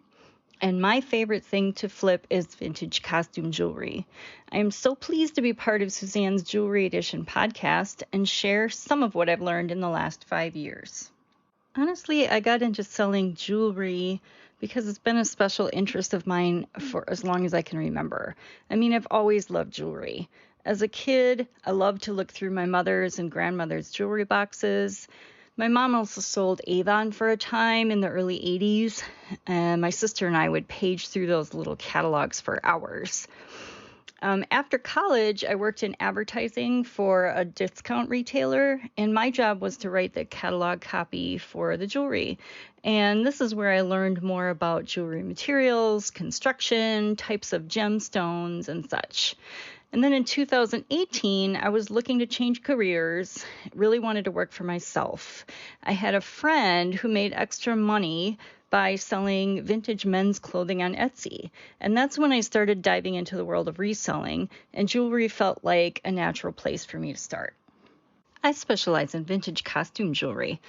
G: and my favorite thing to flip is vintage costume jewelry. I am so pleased to be part of Suzanne's Jewelry Edition podcast and share some of what I've learned in the last 5 years. Honestly, I got into selling jewelry because it's been a special interest of mine for as long as I can remember. I mean, I've always loved jewelry. As a kid, I loved to look through my mother's and grandmother's jewelry boxes. My mom also sold Avon for a time in the early 80s, and my sister and I would page through those little catalogs for hours. After college, I worked in advertising for a discount retailer, and my job was to write the catalog copy for the jewelry. And this is where I learned more about jewelry materials, construction, types of gemstones, and such. And then in 2018, I was looking to change careers, really wanted to work for myself. I had a friend who made extra money by selling vintage men's clothing on Etsy. And that's when I started diving into the world of reselling, and jewelry felt like a natural place for me to start. I specialize in vintage costume jewelry.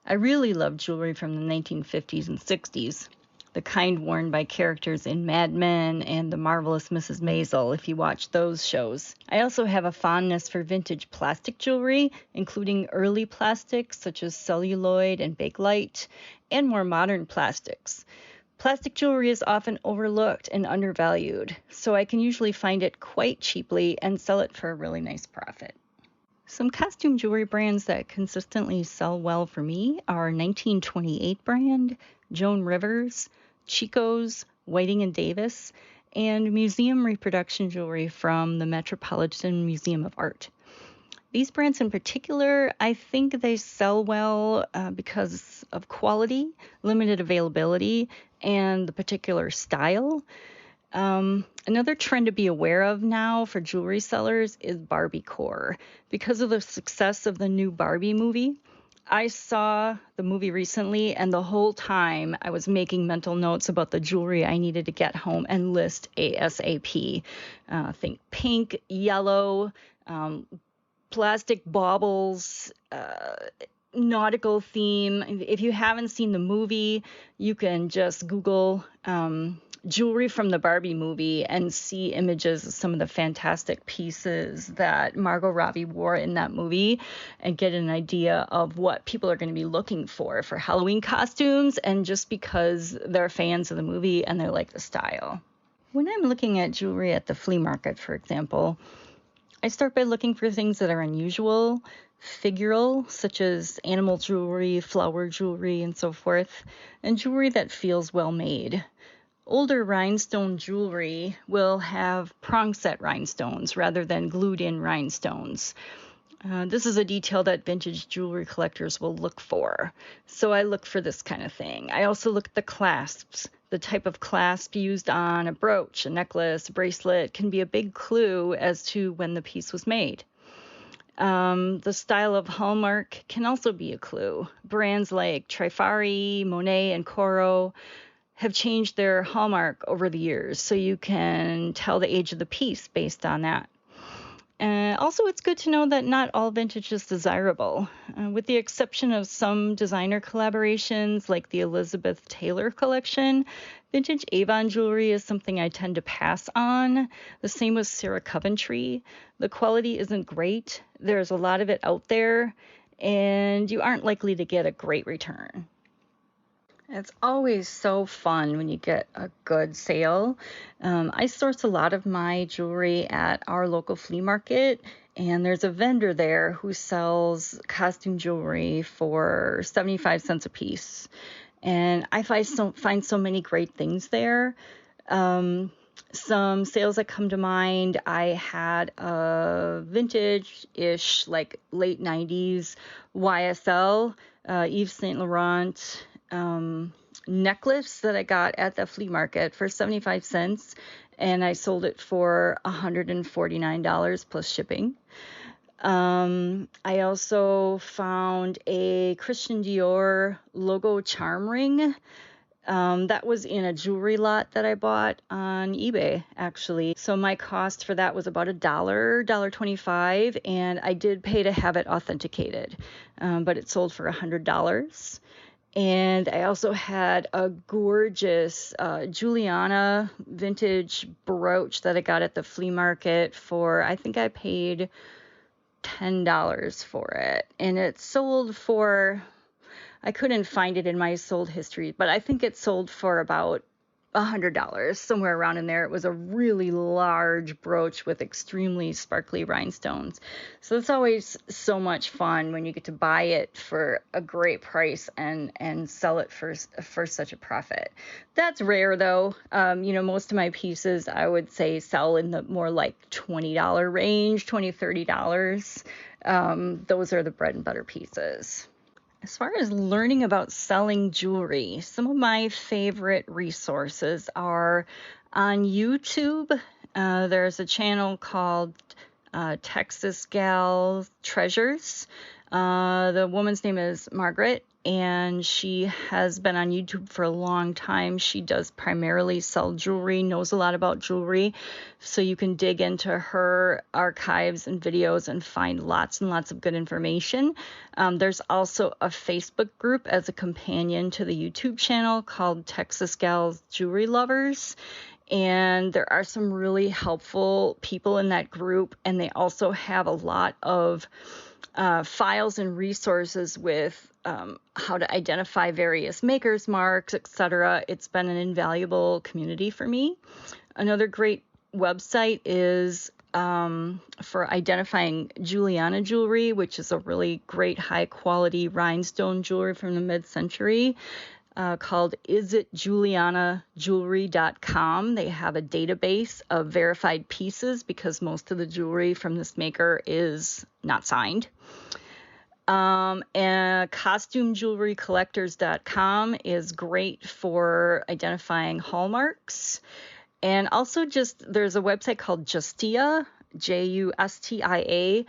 G: I really love jewelry from the 1950s and 60s. The kind worn by characters in Mad Men and The Marvelous Mrs. Maisel, if you watch those shows. I also have a fondness for vintage plastic jewelry, including early plastics such as celluloid and bakelite, and more modern plastics. Plastic jewelry is often overlooked and undervalued, so I can usually find it quite cheaply and sell it for a really nice profit. Some costume jewelry brands that consistently sell well for me are 1928 brand, Joan Rivers, Chico's, Whiting and Davis, and museum reproduction jewelry from the Metropolitan Museum of Art. These brands in particular, I think they sell well because of quality, limited availability, and the particular style. Another trend to be aware of now for jewelry sellers is Barbiecore. Because of the success of the new Barbie movie, I saw the movie recently, and the whole time I was making mental notes about the jewelry I needed to get home and list ASAP. Think pink, yellow, plastic baubles, nautical theme. If you haven't seen the movie, you can just Google jewelry from the Barbie movie and see images of some of the fantastic pieces that Margot Robbie wore in that movie and get an idea of what people are going to be looking for Halloween costumes, and just because they're fans of the movie and they like the style. When I'm looking at jewelry at the flea market, for example, I start by looking for things that are unusual, figural, such as animal jewelry, flower jewelry, and so forth, and jewelry that feels well made. Older rhinestone jewelry will have prong set rhinestones rather than glued in rhinestones. This is a detail that vintage jewelry collectors will look for. So I look for this kind of thing. I also look at the clasps. The type of clasp used on a brooch, a necklace, a bracelet can be a big clue as to when the piece was made. The style of hallmark can also be a clue. Brands like Trifari, Monet, and Coro have changed their hallmark over the years, so you can tell the age of the piece based on that. Also, it's good to know that not all vintage is desirable. With the exception of some designer collaborations like the Elizabeth Taylor collection, vintage Avon jewelry is something I tend to pass on. The same with Sarah Coventry. The quality isn't great. There's a lot of it out there, and you aren't likely to get a great return. It's always so fun when you get a good sale. I source a lot of my jewelry at our local flea market, and there's a vendor there who sells costume jewelry for 75 cents a piece. And I find so many great things there. Some sales that come to mind, I had a vintage-ish, like late 90s YSL, Yves Saint Laurent necklace that I got at the flea market for 75 cents, and I sold it for $149 plus shipping. I also found a Christian Dior logo charm ring. That was in a jewelry lot that I bought on eBay, actually. So my cost for that was about $1.25, and I did pay to have it authenticated, but it sold for $100. And I also had a gorgeous Juliana vintage brooch that I got at the flea market for, I think I paid $10 for it. And it sold for, I couldn't find it in my sold history, but I think it sold for about $100, somewhere around in there. It was a really large brooch with extremely sparkly rhinestones. So it's always so much fun when you get to buy it for a great price and sell it for such a profit. That's rare though. Most of my pieces I would say sell in the more like $20 range, $20, $30. Those are the bread and butter pieces. As far as learning about selling jewelry, some of my favorite resources are on YouTube. There's a channel called Texas Gal Treasures. The woman's name is Margaret, and she has been on YouTube for a long time. She does primarily sell jewelry, knows a lot about jewelry, so you can dig into her archives and videos and find lots and lots of good information. There's also a Facebook group as a companion to the YouTube channel called Texas Gals Jewelry Lovers. And there are some really helpful people in that group, and they also have a lot of files and resources with how to identify various makers' marks, etc. It's been an invaluable community for me. Another great website is for identifying Juliana jewelry, which is a really great high-quality rhinestone jewelry from the mid-century. Called isitjulianajewelry.com. They have a database of verified pieces because most of the jewelry from this maker is not signed. And costumejewelrycollectors.com is great for identifying hallmarks. And also there's a website called Justia, Justia,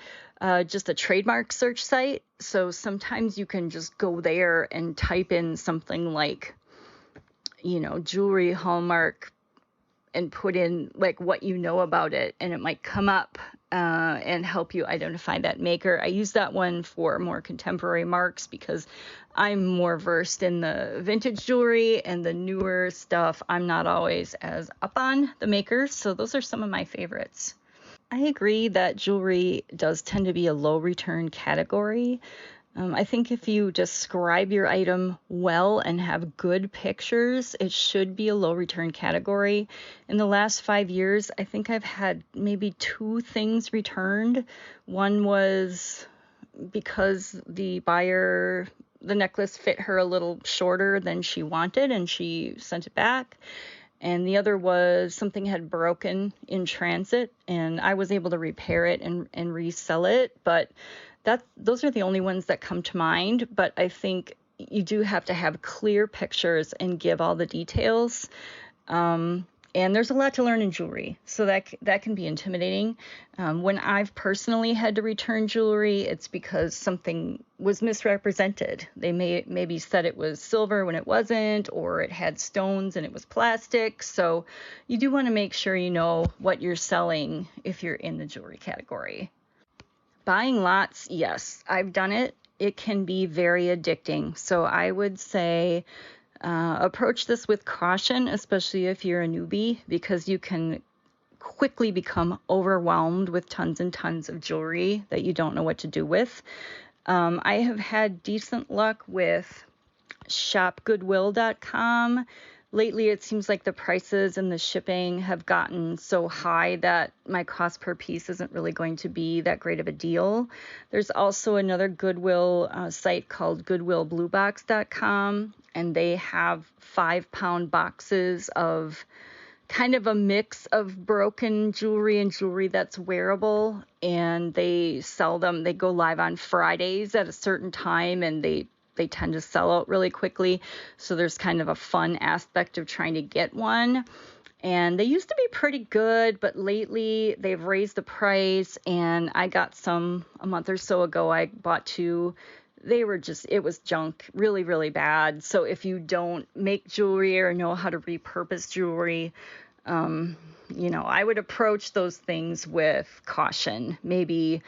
G: just a trademark search site. So sometimes you can just go there and type in something like, jewelry hallmark and put in like what you know about it, and it might come up and help you identify that maker. I use that one for more contemporary marks because I'm more versed in the vintage jewelry, and the newer stuff I'm not always as up on the makers. So those are some of my favorites. I agree that jewelry does tend to be a low return category. I think if you describe your item well and have good pictures, it should be a low return category. In the last 5 years, I think I've had maybe 2 things returned. One was because the buyer, the necklace fit her a little shorter than she wanted and she sent it back. And the other was something had broken in transit, and I was able to repair it and resell it. But those are the only ones that come to mind. But I think you do have to have clear pictures and give all the details. And there's a lot to learn in jewelry, so that can be intimidating. When I've personally had to return jewelry, it's because something was misrepresented. They maybe said it was silver when it wasn't, or it had stones and it was plastic. So you do want to make sure you know what you're selling if you're in the jewelry category. Buying lots, yes, I've done it. It can be very addicting. So I would say approach this with caution, especially if you're a newbie, because you can quickly become overwhelmed with tons and tons of jewelry that you don't know what to do with. I have had decent luck with shopgoodwill.com. Lately, it seems like the prices and the shipping have gotten so high that my cost per piece isn't really going to be that great of a deal. There's also another Goodwill site called goodwillbluebox.com, and they have 5-pound boxes of kind of a mix of broken jewelry and jewelry that's wearable, and they sell them. They go live on Fridays at a certain time, and they tend to sell out really quickly. So there's kind of a fun aspect of trying to get one. And they used to be pretty good, but lately they've raised the price, and I got some a month or so ago. I bought 2. They were it was junk, really, really bad. So if you don't make jewelry or know how to repurpose jewelry, I would approach those things with caution. Maybe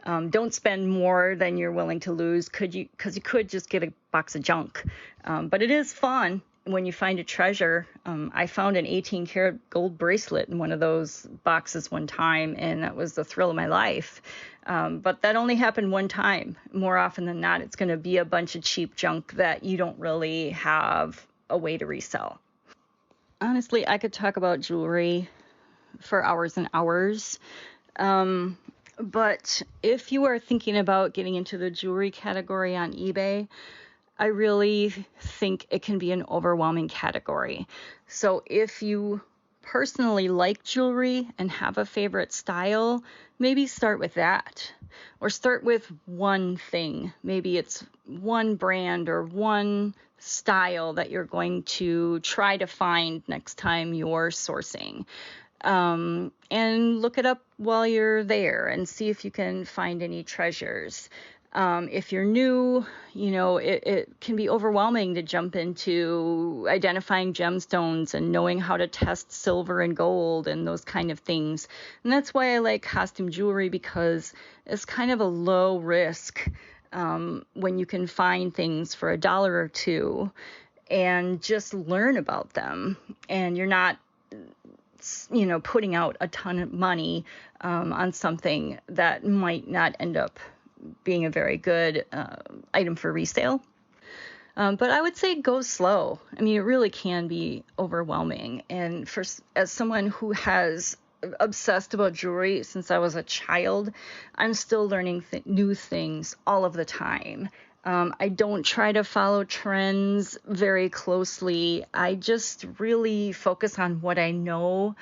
G: don't spend more than you're willing to lose, because you could just get a box of junk. But it is fun when you find a treasure. I found an 18-karat gold bracelet in one of those boxes one time, and that was the thrill of my life. But that only happened one time. More often than not, it's going to be a bunch of cheap junk that you don't really have a way to resell. Honestly, I could talk about jewelry for hours and hours. But if you are thinking about getting into the jewelry category on eBay, I really think it can be an overwhelming category. So if you personally like jewelry and have a favorite style, maybe start with that. Or start with one thing. Maybe it's one brand or one style that you're going to try to find next time you're sourcing. And look it up while you're there and see if you can find any treasures. If you're new, it can be overwhelming to jump into identifying gemstones and knowing how to test silver and gold and those kind of things. And that's why I like costume jewelry, because it's kind of a low risk when you can find things for $1 or $2 and just learn about them. And you're not putting out a ton of money on something that might not end up being a very good item for resale. But I would say go slow. I mean, it really can be overwhelming. And as someone who has obsessed about jewelry since I was a child, I'm still learning new things all of the time. I don't try to follow trends very closely. I just really focus on what I know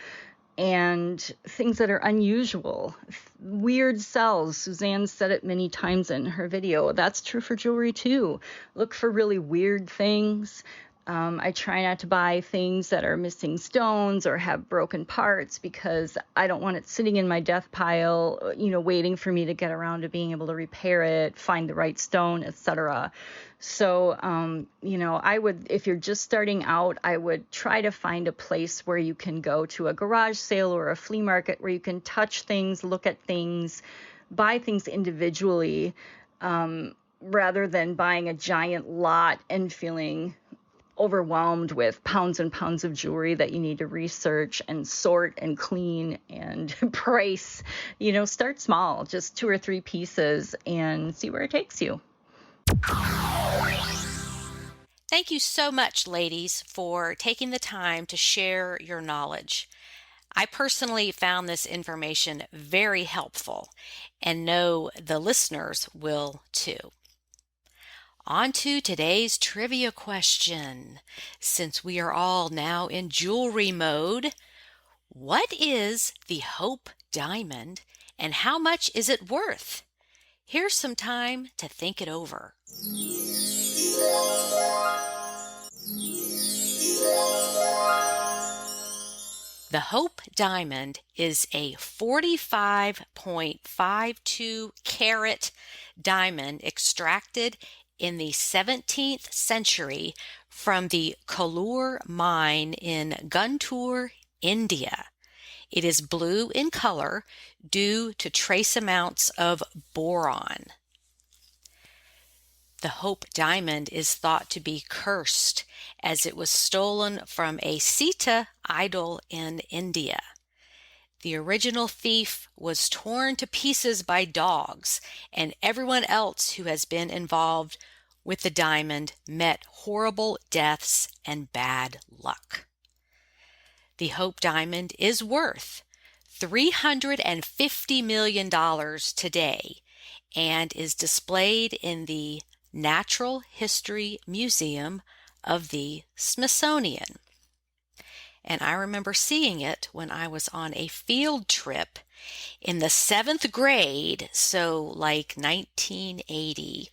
G: and things that are unusual. Weird sells. Suzanne said it many times in her video. That's true for jewelry too. Look for really weird things. I try not to buy things that are missing stones or have broken parts, because I don't want it sitting in my death pile, waiting for me to get around to being able to repair it, find the right stone, etc. So, I would, if you're just starting out, I would try to find a place where you can go to a garage sale or a flea market where you can touch things, look at things, buy things individually, rather than buying a giant lot and feeling overwhelmed with pounds and pounds of jewelry that you need to research and sort and clean and price. Start small, just 2 or 3 pieces, and see where it takes you.
A: Thank you so much, ladies, for taking the time to share your knowledge. I personally found this information very helpful and know the listeners will too. On to today's trivia question. Since we are all now in jewelry mode, what is the Hope Diamond and how much is it worth? Here's some time to think it over. The Hope Diamond is a 45.52 carat diamond extracted in the 17th century from the Kollur mine in Guntur, India. It is blue in color due to trace amounts of boron. The Hope Diamond is thought to be cursed, as it was stolen from a Sita idol in India. The original thief was torn to pieces by dogs, and everyone else who has been involved with the diamond met horrible deaths and bad luck. The Hope Diamond is worth $350 million today and is displayed in the Natural History Museum of the Smithsonian. And I remember seeing it when I was on a field trip in the 7th grade, so like 1980.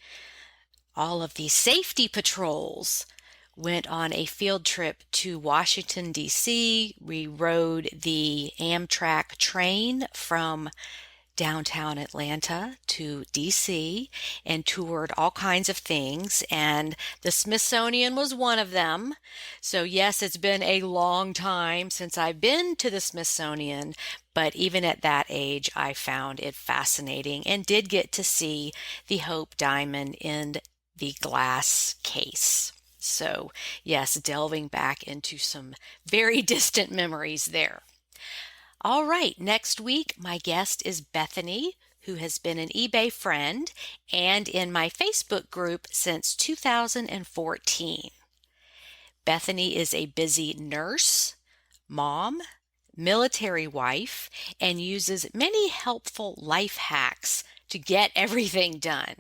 A: All of the safety patrols went on a field trip to Washington, D.C. We rode the Amtrak train from downtown Atlanta to D.C. and toured all kinds of things, and the Smithsonian was one of them. So yes, it's been a long time since I've been to the Smithsonian, but even at that age, I found it fascinating and did get to see the Hope Diamond in the glass case. So yes, delving back into some very distant memories there. All right, next week, my guest is Bethany, who has been an eBay friend and in my Facebook group since 2014. Bethany is a busy nurse, mom, military wife, and uses many helpful life hacks to get everything done.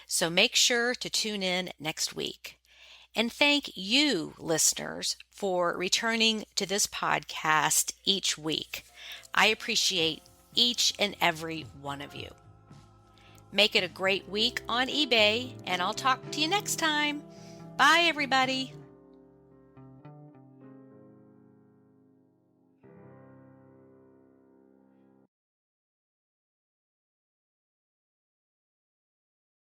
A: So make sure to tune in next week. And thank you, listeners, for returning to this podcast each week. I appreciate each and every one of you. Make it a great week on eBay, and I'll talk to you next time. Bye, everybody.